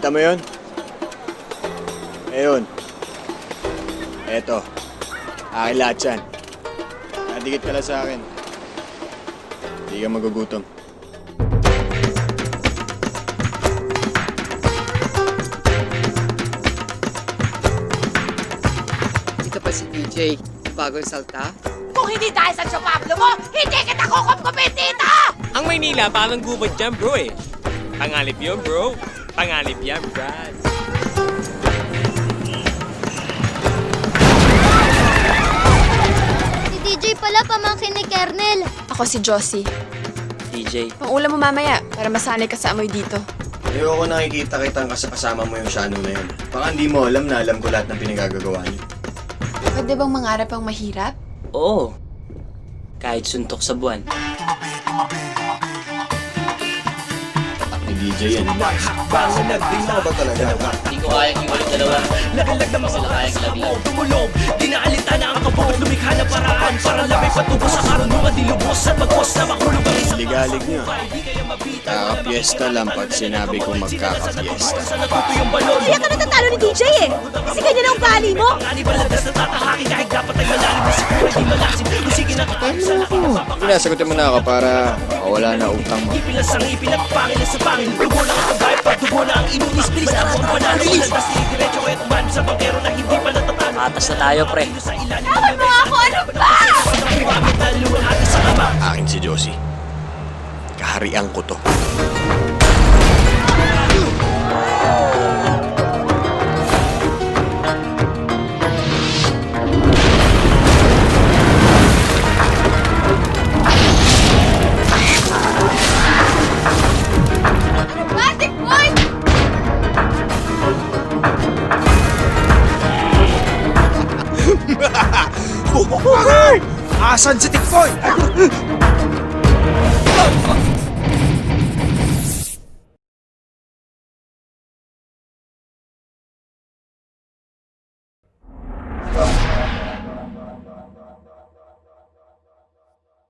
Nakita mo yun? Ayun. Eto. Akin lahat yan. Nadikit ka lang sa akin. Hindi ka magugutom. Ito pa si DJ. Bagong salta. Kung hindi dahil sa Tio Pablo mo, hindi kita kukumpupin dito! Ang Maynila parang gubat dyan, bro eh. Pangalip yun, bro. Pangalip yan, Brad. Si DJ pala, pamangkin ni Kernel. Ako si Josie. DJ. Pangulam mo mamaya para masanay ka sa amoy dito. Ayoko nakikita kitang kasama mo yung Shano na yun. Baka hindi mo alam na alam ko lahat ng pinagagagawa niyo. Pwede bang mangarap ang mahirap? Oo. Kahit suntok sa buwan. Ni DJ yan. Ano ba talaga? Hindi ko kayang iwalit dalawa. Hindi ko sila kayang labihan. Tumulong, dinaalita na ang kabog. Lumikha na paraan para lamay patubos sa karunungan. Dilubos at magkos na makulong ang isang Ligalig niyo. Kakapiesta lang pag sinabi ko magkakapiesta. Kaya ka natatalo ni DJ eh! Kasi ganyan ang ugali mo! Ani baladas na tatahaki kahit dapat ay malalim na siguro di malasim. Sige na Pinasagutin mo na ako para mawala na utang mo. Ipilas ang ipinagpangin na sa pangin. Dugo na ang kabay, pagdugo na ang inunis. Bilis na ang panalo. Iladas ni diretso at man sa bangkero na hindi pa natatalo. Matas na tayo, pre. Tawag mo ako! Ano ba? Akin si Josie. Kaharian ko to. Batik boy! Asan si Tikboy?